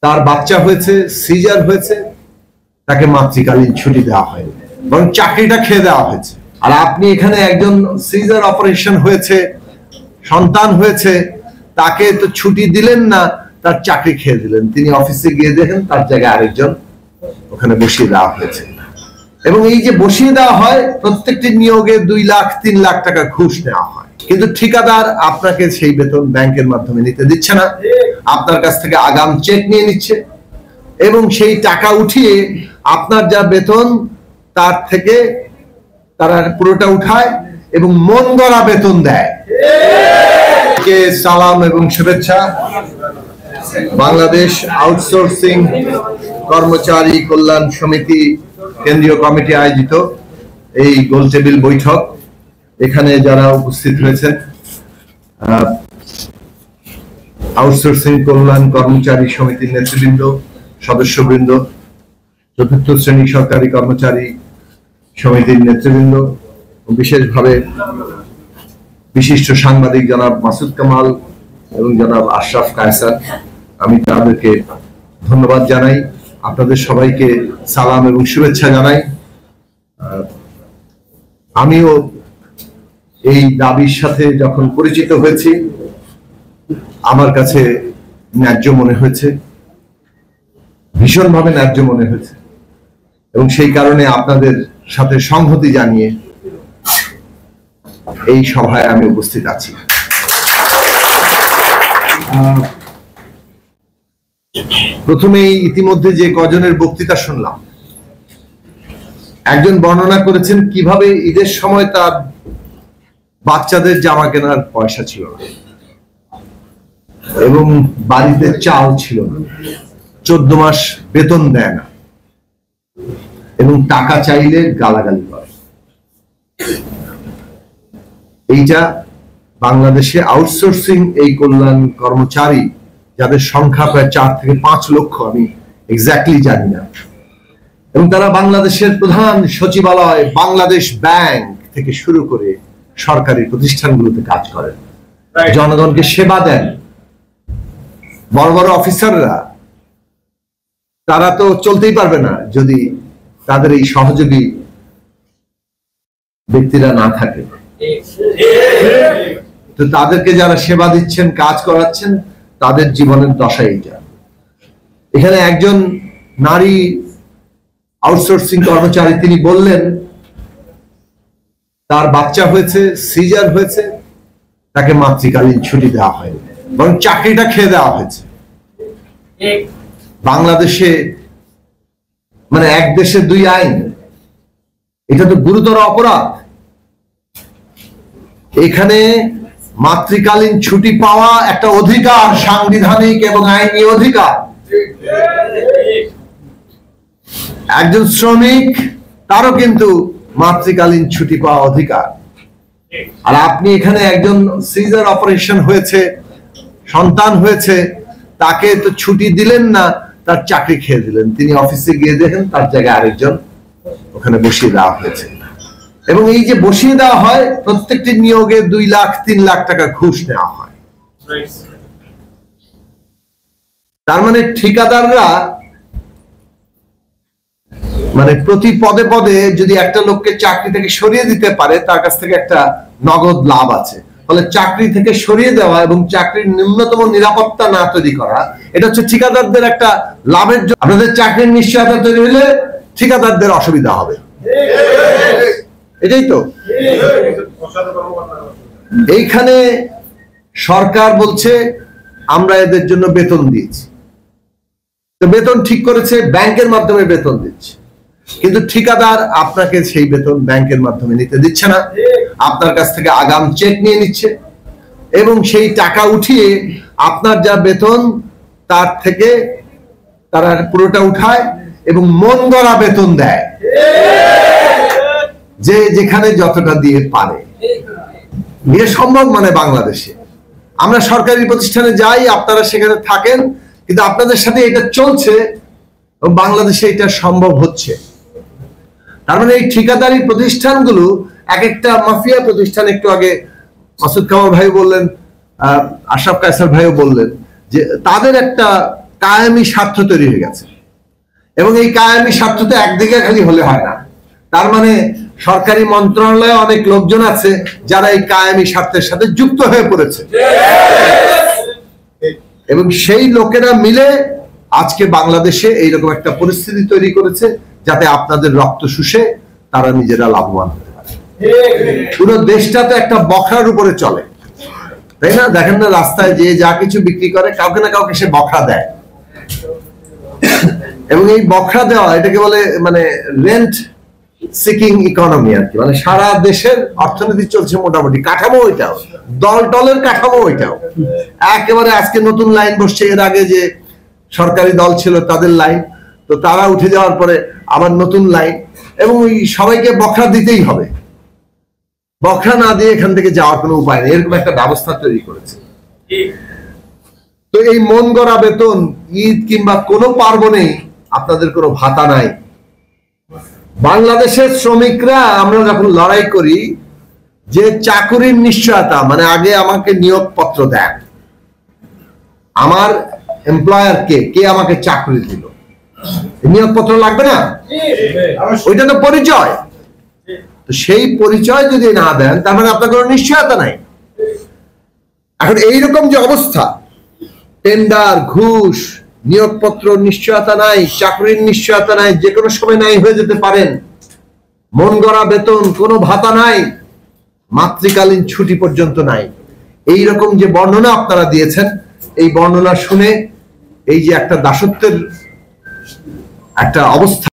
তার বাচ্চা হয়েছে, সিজার হয়েছে, তাকে মাতৃকালীন ছুটি দেওয়া হয়নি, বরং চাকরিটা খেয়ে দেওয়া হয়েছে। আর আপনি এখানে একজন সিজার অপারেশন হয়েছে, সন্তান হয়েছে, তাকে তো ছুটি দিলেন না, তার চাকরি খেয়ে দিলেন। তিনি অফিসে গিয়ে দেখেন তার জায়গায় আরেকজন ওখানে বসিয়ে দেওয়া হয়েছে। এবং এই যে বসিয়ে দেওয়া হয়, প্রত্যেকটি নিয়োগে 2 লাখ 3 লাখ টাকা ঘুষ নেওয়া হয়, কিন্তু ঠিকাদার আপনাকে সেই বেতন ব্যাংকের মাধ্যমে নিতে দিচ্ছে না, আপনার কাছ থেকে আগাম চেক নিয়ে নিচ্ছে এবং সেই টাকা উঠিয়ে আপনার যা বেতন তার থেকে তারা পুরোটা উঠায় এবং মন গড়া বেতন দেয়। সালাম এবং শুভেচ্ছা। বাংলাদেশ আউটসোর্সিং কর্মচারী কল্যাণ সমিতি কেন্দ্রীয় কমিটি আয়োজিত এই গোল টেবিল বৈঠক, এখানে যারা উপস্থিত হয়েছেন, আউটসোর্সিং কল্যাণ কর্মচারী সমিতির নেতৃবৃন্দ, সদস্যবৃন্দ, চতুর্থ শ্রেণী সরকারি কর্মচারী সমিতির নেতৃবৃন্দ, বিশেষভাবে বিশিষ্ট সাংবাদিক জনাব মাসুদ কামাল এবং জনাব আশরাফ কায়সার, আমি তাদেরকে ধন্যবাদ জানাই। আপনাদের সবাইকে সালাম এবং শুভেচ্ছা জানাই। আমিও এই দাবির সাথে যখন পরিচিত হয়েছি, আমার কাছে ন্যায্য মনে হয়েছে, ভীষণভাবে ন্যায্য মনে হয়েছে এবং সেই কারণে আপনাদের সাথে সংহতি জানিয়ে এই সভায় আমি উপস্থিত আছি। প্রথমেই ইতিমধ্যে যে কজনের বক্তৃতা শুনলাম, একজন বর্ণনা করেছেন কিভাবে ঈদের সময় তার বাচ্চাদের জামা কেনার পয়সা ছিল না এবং বাড়িতে চাল ছিল না, 14 মাস বেতন দেয় না এবং টাকা চাইলে গালাগালি করে। এইটা বাংলাদেশে আউটসোর্সিং এই কল্যাণ কর্মচারী, যাদের সংখ্যা প্রায় 4 থেকে 5 লক্ষ, আমি এক্স্যাক্টলি জানি না, এবং তারা বাংলাদেশের প্রধান সচিবালয়, বাংলাদেশ ব্যাংক থেকে শুরু করে সরকারি প্রতিষ্ঠানগুলোতে কাজ করেন, জনগণকে সেবা দেন। বড় বড় অফিসাররা, তারা তো চলতেই পারবে না যদি তাদের এই সহযোগী ব্যক্তিরা না থাকে। তো তাদেরকে যারা সেবা দিচ্ছেন, কাজ করাচ্ছেন, তাদের জীবনের দশা এইটা। এখানে একজন নারী আউটসোর্সিং কর্মচারী, তিনি বললেন তার বাচ্চা হয়েছে, সিজার হয়েছে, তাকে মাতৃকালীন ছুটি দেওয়া হয়নি, বরং চাকরিটা খেয়ে দেওয়া হয়েছে। বাংলাদেশে মানে এক দেশে 2 আইন, এটা তো গুরুতর অপরাধ। এখানে মাতৃকালীন ছুটি পাওয়া একটা অধিকার, সাংবিধানিক এবং আইনি অধিকার। একজন শ্রমিক, তারও কিন্তু মাতৃকালীন ছুটি পাওয়া অধিকার। আর আপনি এখানে একজন সিজার অপারেশন হয়েছে, সন্তান হয়েছে, তাকে তো ছুটি দিলেন না, তার চাকরি খেয়ে দিলেন। তিনি অফিসে গিয়ে দেখেন তার জায়গায় আরেকজন ওখানে বসিয়ে দেওয়া হয়েছে। এবং এই যে বসিয়ে দেওয়া হয়, প্রত্যেকটি নিয়োগে 2 লাখ 3 লাখ টাকা ঘুষ নেওয়া হয়। তার মানে ঠিকাদাররা মানে প্রতি পদে পদে যদি একটা লোককে চাকরি থেকে সরিয়ে দিতে পারে, তার কাছ থেকে একটা নগদ লাভ আছে। ফলে চাকরি থেকে সরিয়ে দেওয়া এবং চাকরির ন্যূনতম নিরাপত্তা না তৈরি করা, এটা হচ্ছে ঠিকাদারদের একটা লাভের জন্য। আপনাদের চাকরির নিশ্চয়তা তৈরি হলে ঠিকাদারদের অসুবিধা হবে, এটাই তো। এইখানে সরকার বলছে আমরা এদের জন্য বেতন দিয়েছি, তো বেতন ঠিক করেছে, ব্যাংকের মাধ্যমে বেতন দিচ্ছে, কিন্তু ঠিকাদার আপনাকে সেই বেতন ব্যাংকের মাধ্যমে নিতে দিচ্ছে না, আপনার কাছ থেকে আগাম চেক নিয়ে নিচ্ছে এবং সেই টাকা উঠিয়ে আপনার যা বেতন তার থেকে তারা পুরোটা উঠায় এবং মন গড়া বেতন দেয়, যে যেখানে যতটা দিয়ে পারে। এ সম্ভব মানে বাংলাদেশে আমরা সরকারি প্রতিষ্ঠানে যাই, আপনারা সেখানে থাকেন, কিন্তু আপনাদের সাথে এটা চলছে এবং বাংলাদেশে এটা সম্ভব হচ্ছে। তার মানে এই ঠিকাদারি প্রতিষ্ঠানগুলো এক একটা মাফিয়া প্রতিষ্ঠান। একটু আগে মাসুদ কামাল ভাই বললেন, আশরাফ কায়সার ভাইও বললেন যে তাদের একটা কায়েমি স্বার্থ তৈরি হয়ে গেছে, এবং এই কায়েমি স্বার্থ তো একদিকে খালি হলে হয় না। তার মানে সরকারি মন্ত্রণালয়ে অনেক লোকজন আছে যারা এই কায়েমি স্বার্থের সাথে যুক্ত হয়ে পড়েছে, এবং সেই লোকেরা মিলে আজকে বাংলাদেশে এইরকম একটা পরিস্থিতি তৈরি করেছে যাতে আপনাদের রক্ত শুষে তারা নিজেরা লাভবান হতে পারে। পুরো দেশটা তো একটা বখরার উপরে চলে, তাই না? দেখেন না, রাস্তায় যে যা কিছু বিক্রি করে কাউকে না কাউকে সে বখরা দেয়, এবং এই বখরা দেওয়া এটাকে বলে মানে রেন্ট সিকিং ইকোনমি আর কি। মানে সারা দেশের অর্থনীতি চলছে মোটামুটি, কাঠামো ওইটাও, দল টলের কাঠামো ওইটাও একেবারে। আজকে নতুন লাইন বসছে, এর আগে যে সরকারি দল ছিল তাদের লাইন, তো তারা উঠে যাওয়ার পরে আবার নতুন লাইন, এবং ওই সবাইকে বখরা দিতেই হবে, বখরা না দিয়ে এখান থেকে যাওয়ার কোনো উপায় নেই, এরকম একটা ব্যবস্থা তৈরি করেছে। তো এই মন গড়া বেতন, ঈদ কিংবা কোনো পার্বণেই আপনাদের কোনো ভাতা নাই। বাংলাদেশের শ্রমিকরা আমরা যখন লড়াই করি যে চাকুরির নিশ্চয়তা, মানে আগে আমাকে নিয়োগপত্র দেন, আমার এমপ্লয়ার কে আমাকে চাকরি দিল, নিয়োগপত্র লাগবে না? ওইটা তো পরিচয়। তো সেই পরিচয় যদি না দেন তার মানে আপনার কোনো নিশ্চয়তা নাই। এখন এইরকম যে অবস্থা, টেন্ডার, ঘুষ, নিয়োগপত্র নিশ্চয়তা নাই, চাকরির নিশ্চয়তা নাই, যে কোনো সময় নাই হয়ে যেতে পারেন, মন গড়া বেতন, কোনো ভাতা নাই, মাতৃকালীন ছুটি পর্যন্ত নাই, এইরকম যে বর্ণনা আপনারা দিয়েছেন, এই বর্ণনা শুনে এই যে একটা দাসত্বের একটা অবস্থা